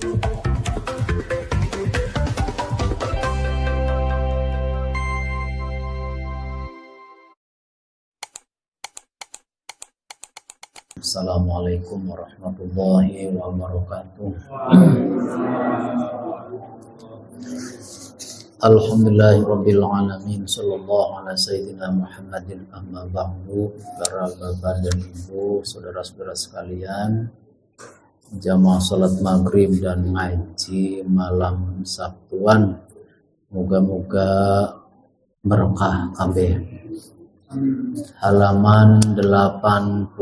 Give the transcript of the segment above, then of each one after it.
Assalamualaikum warahmatullahi wabarakatuh. Alhamdulillahirabbil alamin, sallallahu ala sayyidina Muhammadin, amma ba'du. Para bapak dan ibu, saudara-saudara sekalian, jamaah salat maghrib dan ngaji malam Sabtuan, moga-moga berkah kabeh. Halaman 81,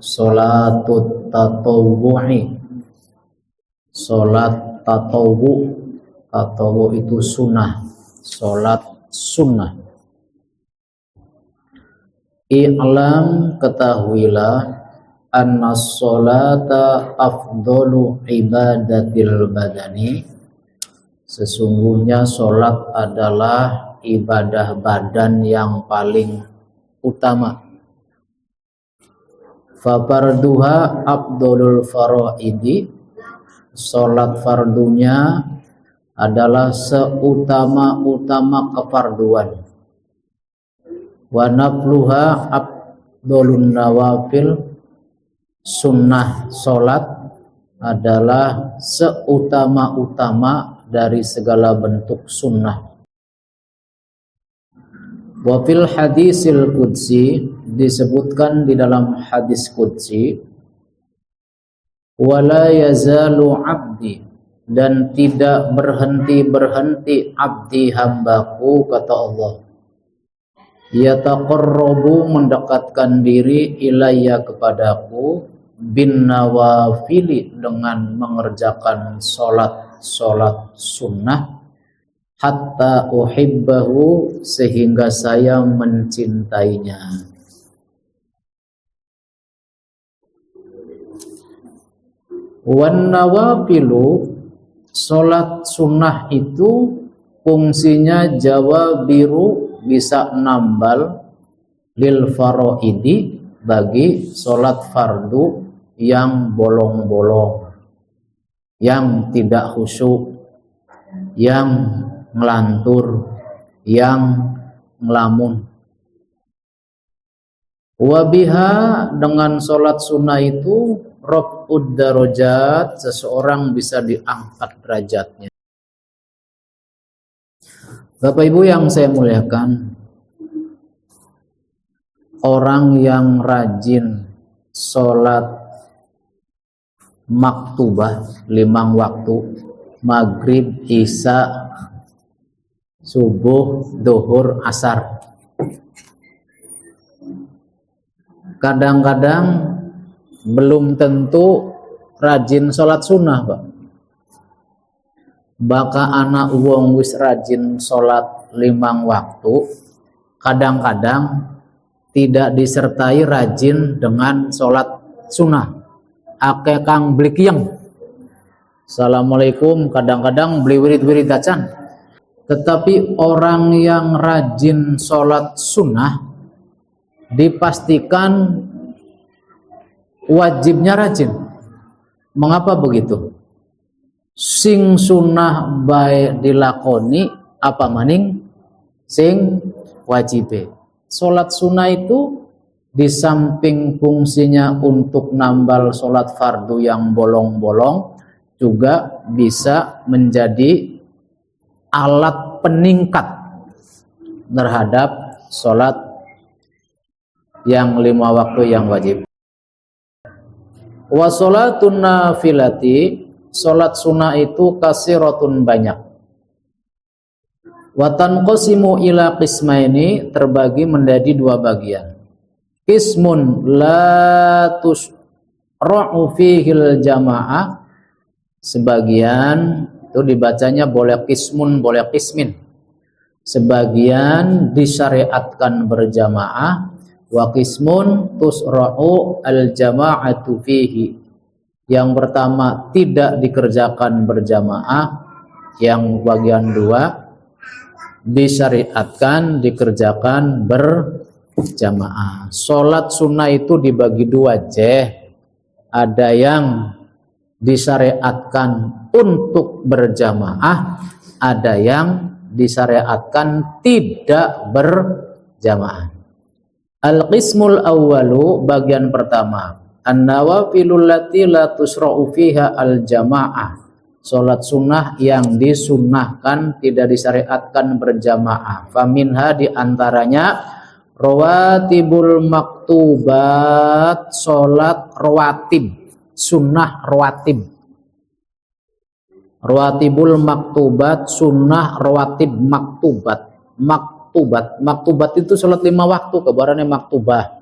Sholatut Tatawwu'i. Sholat tatawwu. Tatawwu itu sunnah, sholat sunnah. I'lam, ketahuilah, anna sholata afdalu ibadatil badani. Sesungguhnya sholat adalah ibadah badan yang paling utama. Fafarduha afdalul faraidi. Sholat fardunya adalah seutama-utama kefarduan. Wa nafluha afdalun nawafil. Sunnah sholat adalah seutama-utama dari segala bentuk sunnah. Wa fil hadisil qudsi, disebutkan di dalam hadis qudsi, wala yazalu abdi, dan tidak berhenti-berhenti abdi hambaku, kata Allah, yataqarrabu, mendekatkan diri, ilayya, kepadaku, bin nawafili, dengan mengerjakan sholat sunnah, hatta uhibbahu, sehingga saya mencintainya. Wan nawafilu, sholat sunnah itu fungsinya jawabiru, bisa nambal, lil faraidi, bagi sholat fardu yang bolong-bolong, yang tidak khusyuk, yang ngelantur, yang ngelamun. Wabiha, dengan sholat sunnah itu, raf'ud darajat, seseorang bisa diangkat derajatnya. Bapak Ibu yang saya muliakan, orang yang rajin sholat maktubah 5 waktu, maghrib, isya, subuh, duhur, asar, kadang-kadang belum tentu rajin sholat sunnah, Pak. Baka anak wong wis rajin sholat 5 waktu, kadang-kadang tidak disertai rajin dengan sholat sunnah. Ake kang beli kiyeng, Assalamualaikum, kadang-kadang beli wirid-wirid acan. Tetapi orang yang rajin sholat sunnah dipastikan wajibnya rajin. Mengapa begitu? Sing sunnah bae dilakoni, apa maning sing wajibe. Sholat sunnah itu di samping fungsinya untuk nambal sholat fardu yang bolong-bolong, juga bisa menjadi alat peningkat terhadap sholat yang 5 waktu yang wajib. Wa sholatun nafilati, sholat sunnah itu kasiratun, banyak. Wa tanqasimu ila qismaini, terbagi menjadi 2 bagian. Qismun la tusra'u fihil jamaah, sebagian itu dibacanya boleh qismun, boleh qismin. Sebagian disyariatkan berjamaah, wa qismun tusra'u al jama'atu fihi. Yang pertama tidak dikerjakan berjamaah, yang bagian 2 disyariatkan dikerjakan berjamaah. Sholat sunnah itu dibagi 2, ada yang disyariatkan untuk berjamaah, ada yang disyariatkan tidak berjamaah. Al-qismul awwalu, bagian pertama, an-nawafilul lati la tusra'u fiha al-jamaah, salat sunnah yang disunnahkan tidak disyariatkan berjamaah. Faminha, diantaranya rawatibul maktubat, salat rawatib, sunnah rawatib. Rawatibul maktubat, sunnah rawatib maktubat. Maktubat itu salat 5 waktu, kabarannya maktubah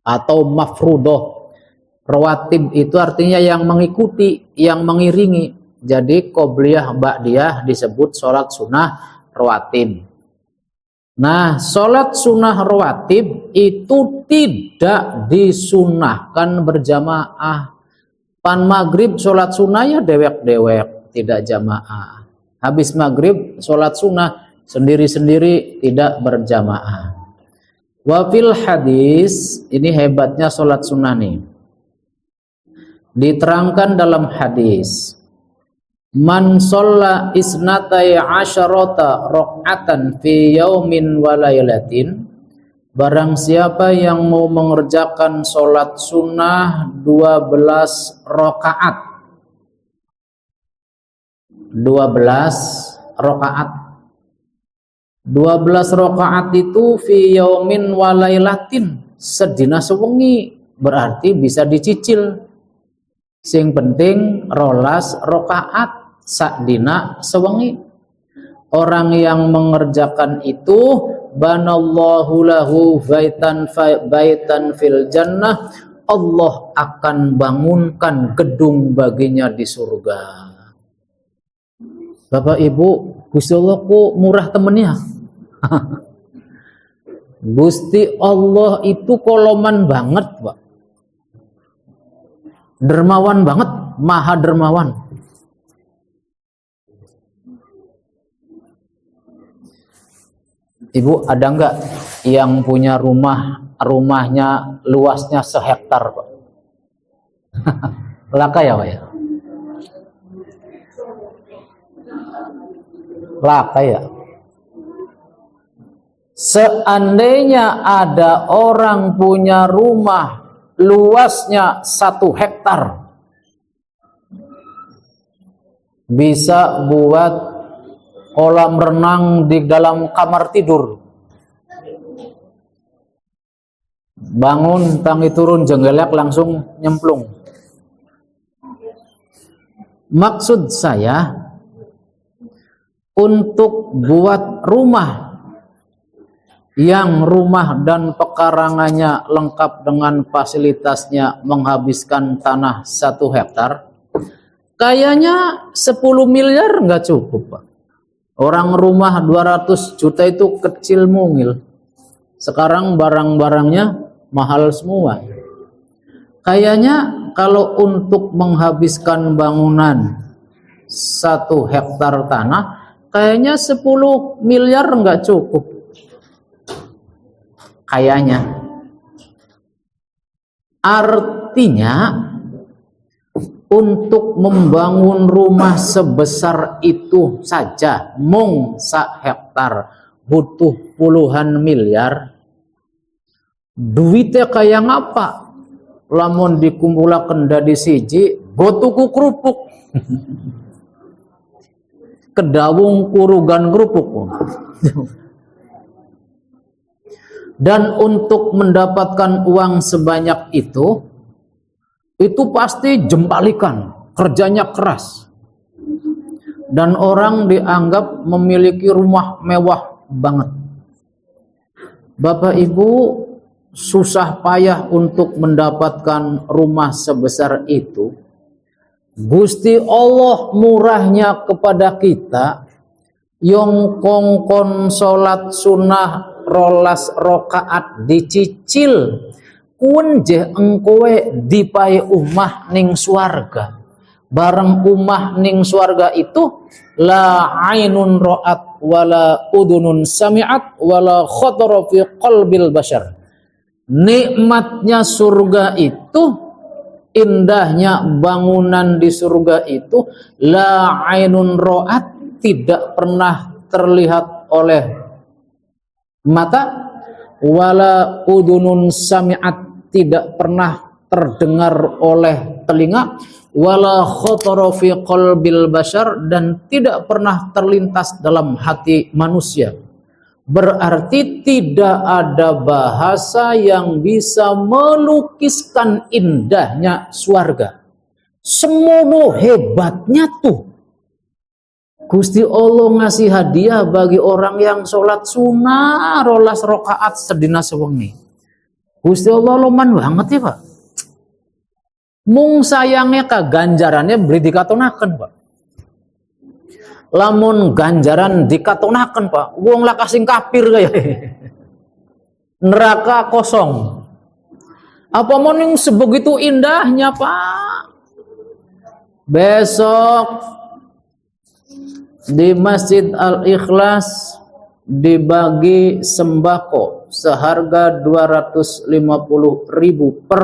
atau mafrudoh. Rawatib itu artinya yang mengikuti, yang mengiringi. Jadi qobliyah ba'diyah disebut salat sunnah rawatib. Nah, salat sunnah rawatib itu tidak disunahkan berjamaah. Pan maghrib salat sunnah ya dewek-dewek, tidak jamaah. Habis maghrib salat sunnah sendiri-sendiri, tidak berjamaah. Wa fil hadis, ini hebatnya salat sunnah nih. Diterangkan dalam hadis, man sholla isnatai asyarata rok'atan fi yaumin wa laylatin, barang siapa yang mau mengerjakan sholat sunnah 12 rakaat, 12 rakaat itu fi yaumin wa laylatin, sedina sewengi, berarti bisa dicicil. Sing penting 12 rakaat sakdina sewengi. Orang yang mengerjakan itu, banallahu lahu baitan fil jannah, Allah akan bangunkan gedung baginya di surga. Bapak Ibu, Gusti Allah kok murah temennya. Gusti Allah itu koloman banget, Pak. Dermawan banget, maha dermawan. Ibu, ada enggak yang punya rumahnya luasnya sehektar, Pak? Laka ya, Pak ya? Laka ya? Seandainya ada orang punya rumah luasnya 1 hektar, bisa buat kolam renang di dalam kamar tidur. Bangun, tangi turun, jenggelak langsung nyemplung. Maksud saya, untuk buat rumah yang rumah dan pekarangannya lengkap dengan fasilitasnya menghabiskan tanah 1 hektar, kayaknya 10 miliar nggak cukup, Pak. Orang rumah 200 juta itu kecil mungil. Sekarang barang-barangnya mahal semua. Kayaknya kalau untuk menghabiskan bangunan 1 hektar tanah, kayaknya 10 miliar nggak cukup. Kayaknya. Artinya, untuk membangun rumah sebesar itu saja, mung 1 hektar, butuh puluhan miliar. Duitnya kayak ngapa? Lamun dikumpulaken dadi siji, botuku kerupuk. Kedawung kurugan kerupuk. Dan untuk mendapatkan uang sebanyak itu pasti jempalikan, kerjanya keras. Dan orang dianggap memiliki rumah mewah banget. Bapak Ibu, susah payah untuk mendapatkan rumah sebesar itu. Gusti Allah murahnya kepada kita, yang kongkon salat sunnah 12 rakaat dicicil, kunje engkowe dipae umah ning swarga. Bareng umah ning swarga itu, la ainun ra'at wala udunun sami'at wala khatara fi qalbil bashar. Nikmatnya surga indahnya bangunan di surga itu, la ainun ro'at, tidak pernah terlihat oleh mata, wala udunun sami'at, tidak pernah terdengar oleh telinga, wala khotara fi qalbil bashar, dan tidak pernah terlintas dalam hati manusia. Berarti tidak ada bahasa yang bisa melukiskan indahnya surga. Semono hebatnya tuh Gusti Allah ngasih hadiah bagi orang yang sholat sunnah 12 rakaat sedina sewengi. Gusti Allah loman banget ya Pak. Mung sayangnya kaganjarannya beri dikatonaken Pak. Lamun ganjaran dikatonaken Pak, wong lah kasing kafir kayak neraka kosong. Apa moning sebegitu indahnya Pak? Besok di Masjid Al-Ikhlas dibagi sembako seharga 250.000 per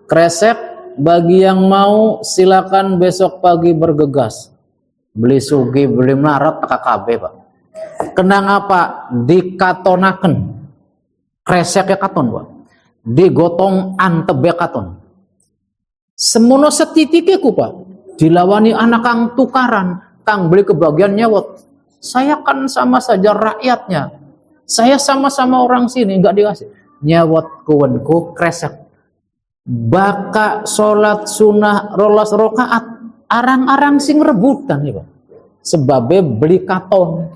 kresek. Bagi yang mau silakan besok pagi bergegas. Beli sugi, beli melarat KKB Pak. Kenang apa? Dikatonaken. Kreseknya katon Pak. Digotong antebe katon. Semono setitiknya ku Pak. Dilawani anak kang tukaran, kang beli kebagian nyewot. Saya kan sama saja rakyatnya. Saya sama-sama orang sini, nggak dikasih. Nyewot kuwenku kresek. Baka sholat sunnah 12 rakaat arang-arang sing rebutan ya Pak. Sebabnya beli katon.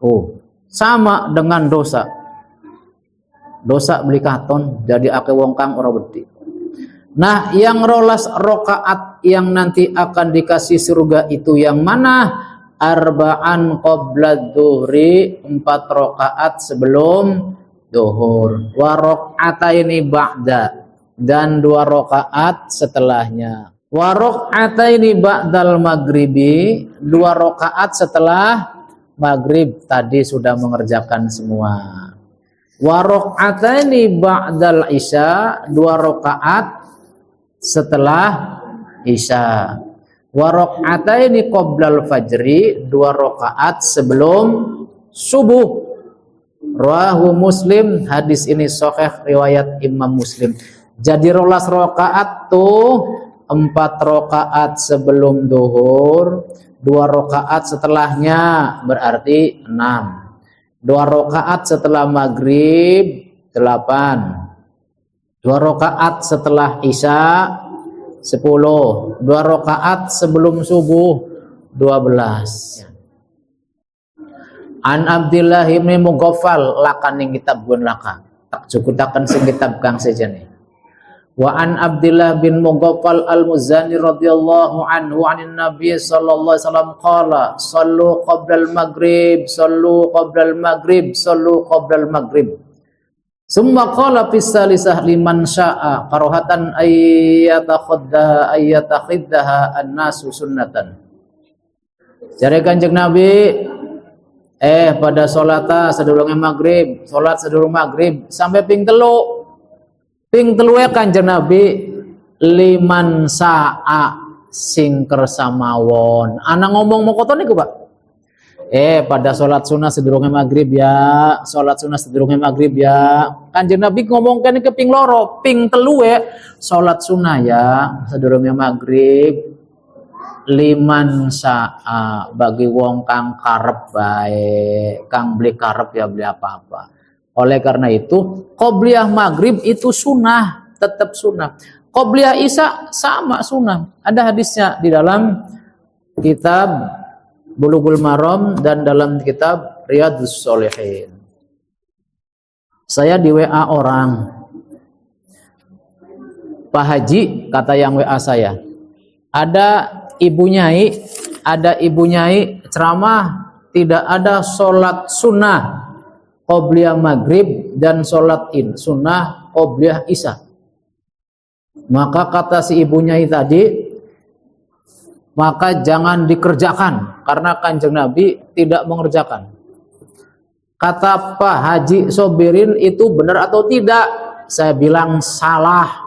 Oh, sama dengan dosa. Dosa beli katon jadi ake wong kang ora wedi. Nah, yang 12 rakaat yang nanti akan dikasih surga itu yang mana? Arba'an qabla dhuhri, 4 rakaat sebelum zuhur. Wa raka'ataini ba'da, dan 2 rakaat setelahnya. Wa raka'ataini ba'dal maghribi, 2 rakaat setelah maghrib. Tadi sudah mengerjakan semua. Wa raka'ataini ba'dal isya, 2 rakaat setelah isya. Wa raka'ataini qoblal fajri, 2 rakaat sebelum subuh. Rawahu Muslim, hadis ini sahih riwayat Imam Muslim. Jadi 12 rakaat tuh 4 rakaat sebelum zuhur, 2 rakaat setelahnya berarti 6. 2 rakaat setelah maghrib 8. 2 rakaat setelah isya 10. 2 rakaat sebelum subuh 12. An Abdillah bin Mughaffal lakan ning kitab gun laka. Tak cukutaken sing kitab kang sejane. Wa an Abdillah bin Mughaffal al-Muzani radhiyallahu anhu anin Nabi sallallahu alaihi wasallam qala sallu qabla al-maghrib sallu qabla al-maghrib sallu qabla al-maghrib. Summa qala fi salisah liman syaa karahatan ayyatakhiddaha an-nasu sunnatan. Jare Kanjeng Nabi pada sholat sedurunge maghrib, sholat sedurung maghrib sampai ping telu ya Kanjeng Nabi liman sa'a sing kersamawon. Ana ngomong mau koton niku Pak. Pada sholat sunnah sedurunge maghrib ya, sholat sunnah sedurunge maghrib ya. Kanjeng Nabi ngomongkan ke ping loro, ping telu sholat sunnah ya sedurunge maghrib. Liman sa'a bagi wong kang karep bae, kang beli karep ya beli apa-apa. Oleh karena itu qobliyah maghrib itu sunnah, tetap sunnah. Qobliyah isya sama sunnah. Ada hadisnya di dalam kitab Bulughul Maram dan dalam kitab Riyadhus Shalihin. Saya di WA orang, Pak Haji, kata yang WA saya, ada ibu nyai ceramah tidak ada sholat sunnah qobliyah maghrib dan sholat sunnah qobliyah isya. Maka kata si ibu nyai tadi, maka jangan dikerjakan karena Kanjeng Nabi tidak mengerjakan. Kata Pak Haji Sobirin itu benar atau tidak? saya bilang salah.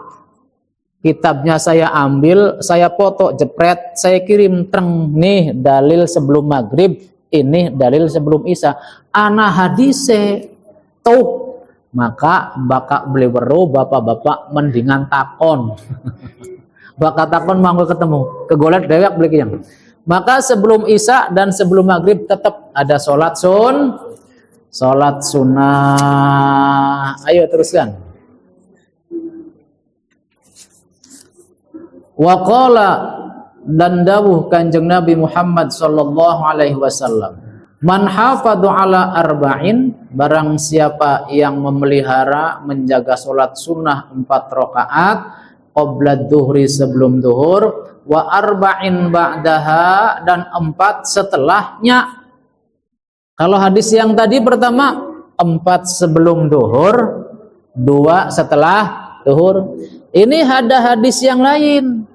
Kitabnya saya ambil, saya foto, jepret, saya kirim, treng, nih dalil sebelum maghrib, ini dalil sebelum isya. Ana hadise tuh, maka bakal beli beru, bapak-bapak mendingan takon. Bakal takon manggo ketemu, kegolet dewek beli yang. Maka sebelum isya dan sebelum maghrib tetap ada sholat sunnah. Ayo teruskan. Waqala, dan dawuh Kanjeng Nabi Muhammad sallallahu alaihi wasallam, man hafadhu ala arba'in, barang siapa yang memelihara menjaga salat sunnah 4 rakaat qabla dhuhri, sebelum zuhur, wa arba'in ba'daha, dan 4 setelahnya. Kalau hadis yang tadi pertama 4 sebelum zuhur, 2 setelah zuhur. Ini ada hadis yang lain.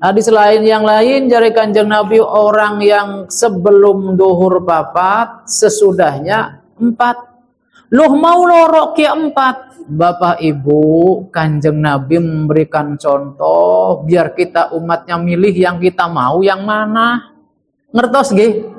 Hadis lain yang lain dari Kanjeng Nabi, orang yang sebelum duhur 4, sesudahnya 4. Loh mau lorok ke 4. Bapak Ibu, Kanjeng Nabi memberikan contoh biar kita umatnya milih yang kita mau yang mana. Ngertos nggih?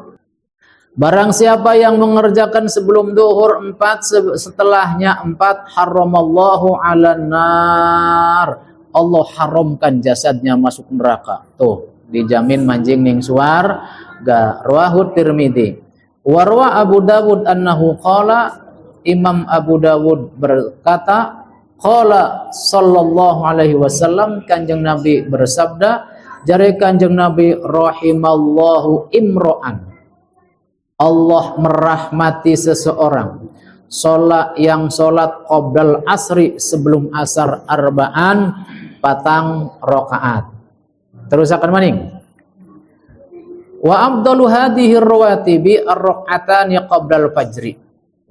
Barang siapa yang mengerjakan sebelum duhur 4, setelahnya 4, haramallahu 'alan nar, Allah haramkan jasadnya masuk neraka. Tuh, dijamin manjing ning suarga. Rawahu Tirmidzi. Wa rawa Abu Dawud annahu qala, Imam Abu Dawud berkata, qala sallallahu alaihi wasallam, Kanjeng Nabi bersabda, jare Kanjeng Nabi, rahimallahu imro'an, Allah merahmati seseorang yang sholat qoblal asri, sebelum asar, arba'an, 4 rakaat. Terus akan maning. Wa afdalu hadhihi rawatibi ar-rak'atani qoblal fajri.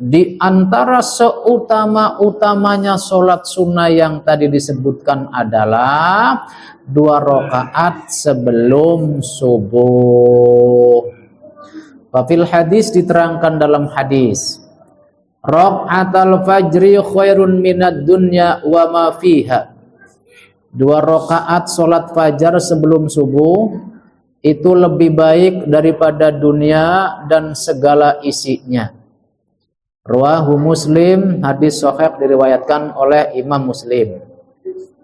Di antara seutama-utamanya sholat sunnah yang tadi disebutkan adalah 2 rakaat sebelum subuh. Fil hadis, diterangkan dalam hadis, raka'atul fajri khairun minad dunya wa ma fiha. 2 rakaat salat fajar sebelum subuh itu lebih baik daripada dunia dan segala isinya. Rawahu Muslim, hadis sahih diriwayatkan oleh Imam Muslim.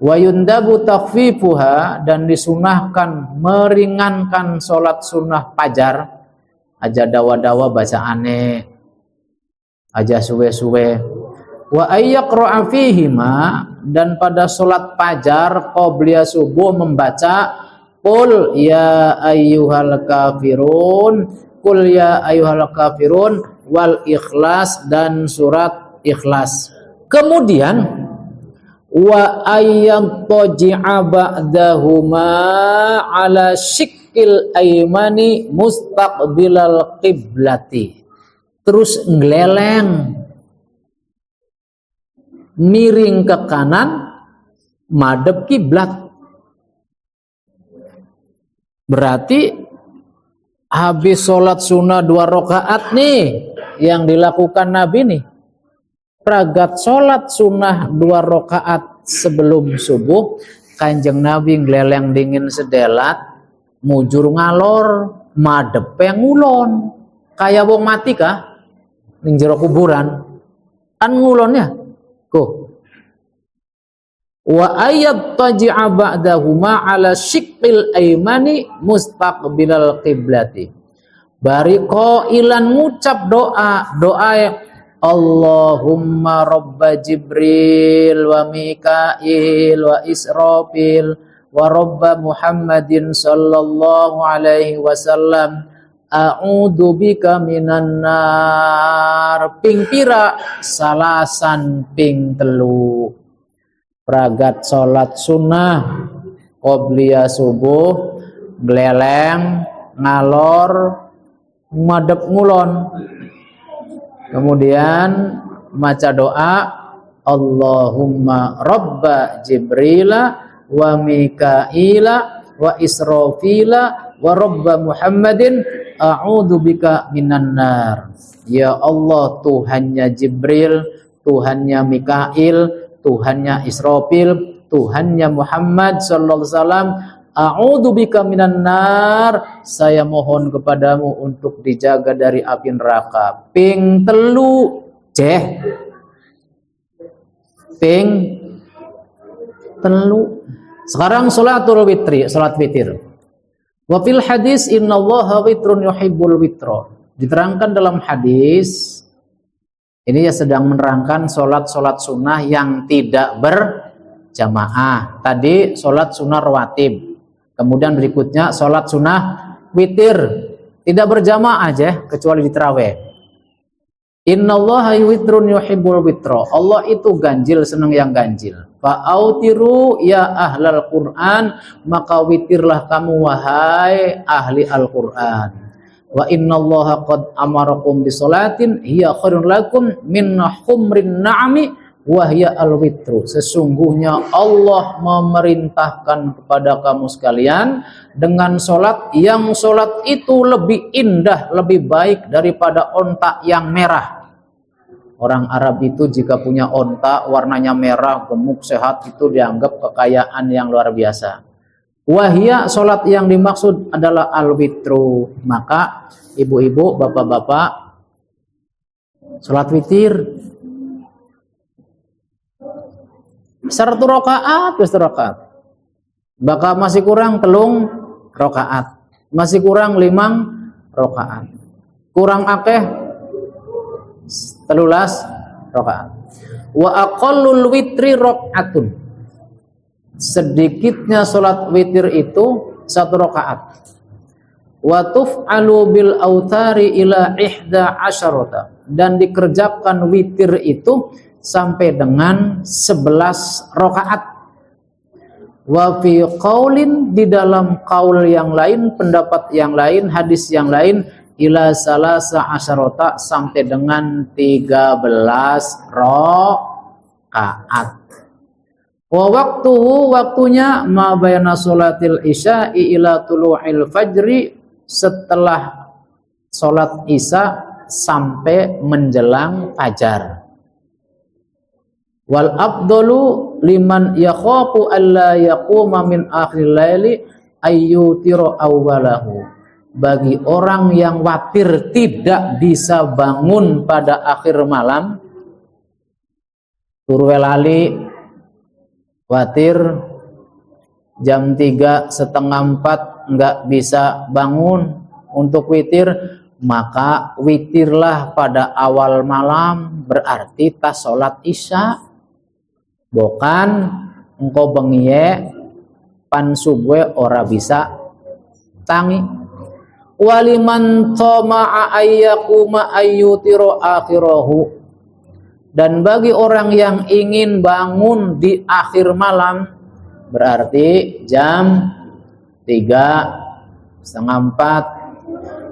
Wa yundabu takhfifuha, dan disunahkan meringankan salat sunnah fajar. Aja dawa-dawa bacaane, aja suwe-suwe. Wa ayyaqra'a fihima, dan pada salat fajar qobliya subuh membaca qul ya ayyuhal kafirun, qul ya ayyuhal kafirun wal ikhlas, dan surat ikhlas. Kemudian wa ayyantaji'a ba'dahuma ala syikil aymani mustaqbilal qiblati. Terus ngeleleng, miring ke kanan, madhep kiblat. Berarti habis sholat sunnah 2 rakaat nih yang dilakukan Nabi nih. Pragat sholat sunnah 2 rakaat sebelum subuh, Kanjeng Nabi ngeleleng dingin sedelat, mujur ngalor, madhep ngulon. Kayak wong mati kah? Ning jero kuburan. Kan ngulonnya. Kuh. Wa ayat taji'a ba'dahuma ala syikil aymani mustaqbilal qiblati. Bari qailan ngucap doa Allahumma rabba Jibril wa Mikail wa Israfil wa rabba Muhammadin sallallahu alaihi wasallam, a'udzu bika minan nar. Ping pira? Salasan ping 3. Pragat salat sunnah qobliya subuh, gleleng, ngalor, madhep ngulon. Kemudian maca doa Allahumma rabba Jibrila wa Mikaila wa Israfila wa rabba Muhammadin a'udzu bika minan nar. Ya Allah, Tuhannya Jibril, Tuhannya Mikail, Tuhannya Israfil, Tuhannya Muhammad sallallahu alaihi wasallam, a'udzubika minan nar, saya mohon kepadamu untuk dijaga dari api neraka. Ping telu ceh, ping telu. Sekarang salatul witri, salat witir. Wa fil hadis innallaha witrun yuhibbul witra. Diterangkan dalam hadis, ini ya sedang menerangkan solat-solat sunnah yang tidak berjamaah. Tadi solat sunnah rawatib. Kemudian berikutnya solat sunnah witir. Tidak berjamaah aja, kecuali di tarawih. Innallaha witrun yuhibbul witra. Allah itu ganjil, senang yang ganjil. Fa'autiru ya ahlal Qur'an, maka witirlah kamu wahai ahli Al-Qur'an. Wa innallaha qad amarakum bisolatin hiya khairun lakum min humrin na'ami wa hiya al-witru. Sesungguhnya Allah memerintahkan kepada kamu sekalian dengan solat yang solat itu lebih indah, lebih baik daripada onta yang merah. Orang Arab itu jika punya onta warnanya merah, gemuk, sehat, itu dianggap kekayaan yang luar biasa. Wahia, solat yang dimaksud adalah al-witru. Maka ibu-ibu, bapak-bapak, solat witir 1 rakaat, 1 rakaat. Baka masih kurang 3 rakaat. Masih kurang 5 rakaat. Kurang akeh 13 rakaat. Wa aqallul witri rakaatun. Sedikitnya salat witir itu 1 rakaat. Wa tuf'alu bil autari ila 11. Dan dikerjakan witir itu sampai dengan 11 rakaat. Wa fi qaulin, di dalam qaul yang lain, pendapat yang lain, hadis yang lain, ila salasa asyarota, sampai dengan 13 rakaat. Wa waktuhu, waktunya ma bayna sholatil isya'i ila tulu'il fajri, setelah sholat isya sampai menjelang fajar. Wal afdalu liman yakhafu alla yaquma min akhir laili ayyutira awwalahu. Bagi orang yang khawatir tidak bisa bangun pada akhir malam, turu lali khawatir jam 3, setengah 4 enggak bisa bangun untuk witir, maka witirlah pada awal malam, berarti tas salat isya. Bukan engkau bengie pan subuh ora bisa tangi. Waliman tama'a ayyakuma ayyutiro akhirahu. Dan bagi orang yang ingin bangun di akhir malam, berarti jam 3, setengah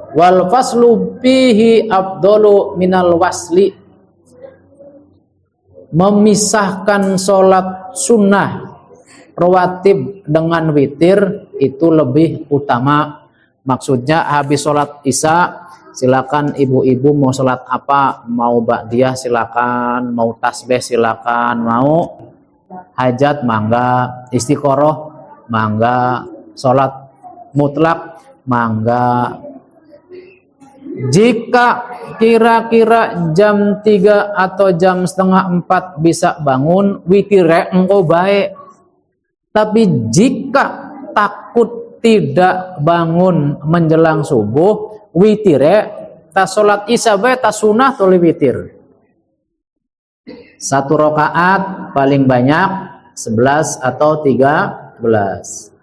4. Wal faslu fihi afdalu minal wasli. Memisahkan sholat sunnah rawatib dengan witir itu lebih utama. Maksudnya habis sholat isya silakan ibu-ibu mau sholat apa, mau ba'diyah silakan, mau tasbih silakan, mau hajat mangga, istiqoroh mangga, sholat mutlak mangga. Jika kira-kira jam 3 atau jam setengah 4 bisa bangun, witir engkau baik. Tapi jika takut tidak bangun menjelang subuh, witire tas salat isya bae tas sunah tuli witir. 1 rakaat paling banyak 11 atau 13.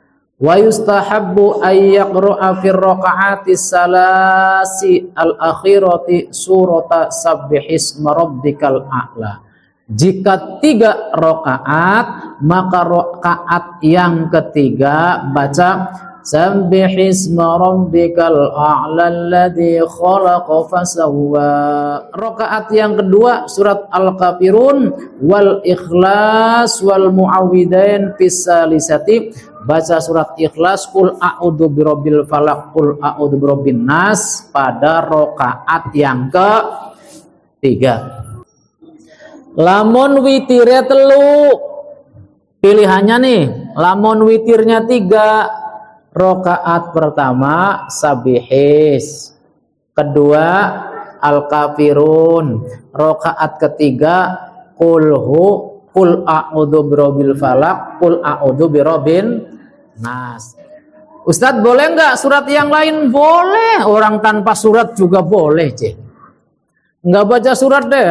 Wa yustahabbu ay yaqra'a fi rakaati salasi al-akhirati surata sabbihisma rabbikal a'la. Jika 3 rakaat, maka rakaat yang ketiga baca Sabbihisma rabbikal a'la alladzi khalaqa fasawwa. Rakaat yang kedua surat Al-Kafirun wal Ikhlas wal Muawwidain fis salisati. Baca surat Ikhlas, qul a'udzu birabbil falaq, qul a'udzu birabbin nas pada rakaat yang ketiga. Lamun witirnya telu, pilihannya nih, lamun witirnya 3, rakaat pertama sabihis, kedua al-kafirun, rakaat ketiga qul a'udzu birabbil falaq, qul a'udzu birabbin nas. Ustadz, boleh nggak surat yang lain? Boleh, orang tanpa surat juga boleh, cek. Nggak baca surat deh,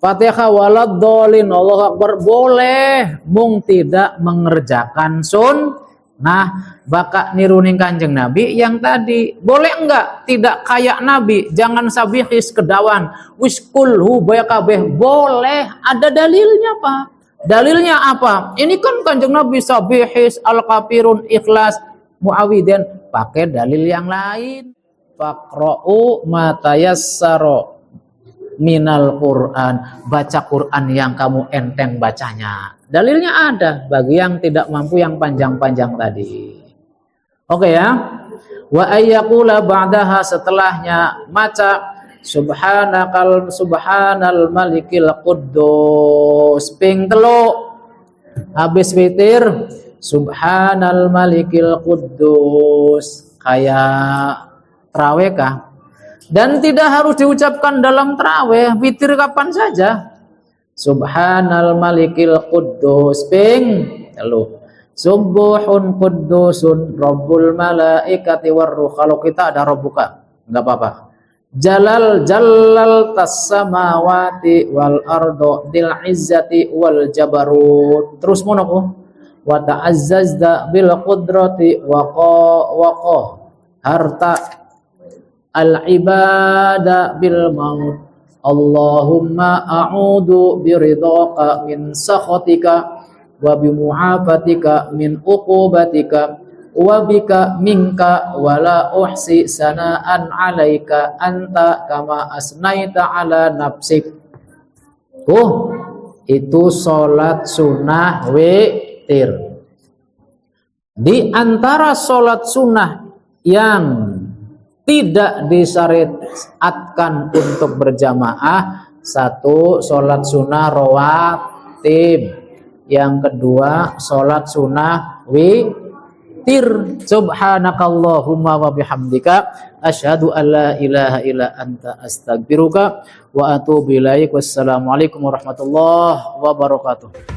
Fatihah waladdallin, Allahu Akbar, boleh, mung tidak mengerjakan sunnah, bakal niruning Kanjeng Nabi yang tadi. Boleh enggak? Tidak kayak Nabi, jangan sabihis kedawan, wis kulhu baya kabeh, boleh, ada dalilnya Pak. Dalilnya apa? Ini kan Kanjeng Nabi sabihis, al-kafirun, ikhlas, muawwidin, pakai dalil yang lain. Faqra'u ma tayassara minal Quran, baca Quran yang kamu enteng bacanya. Dalilnya ada bagi yang tidak mampu yang panjang-panjang tadi. Oke ya. Wa ayyaqula ba'daha, setelahnya maca subhanal malikil quddus ping 3. Habis witir subhanal malikil quddus, kayak tarawih kah? Dan tidak harus diucapkan dalam tarawih, witir kapan saja. Subhanal malikil quddus ping 3. Subuhun quddusun rabbul malaikati warruh. Kalau kita ada rabbuka, enggak apa-apa. Jalal tas samawati wal ardo dil izzati wal jabarut. Terus mono wa ta'azzazda bil qudrati wa harta al-ibada bil maut. Allahumma a'udhu biridhaka min sakhatika wa bimu'afatika min uqubatika wa bika minka wa la uhsi sana'an 'alaika anta kama asnaita 'ala nafsik. Itu salat sunnah witir. Di antara salat sunnah yang tidak disyariatkan untuk berjamaah, 1 sholat sunnah rawatib, yang kedua sholat sunnah witir. Subhanakallahumma wa bihamdika asyhadu an la ilaha illa anta astaghfiruka wa atubu ilaik. Wassalamualaikum warahmatullahi wabarakatuh.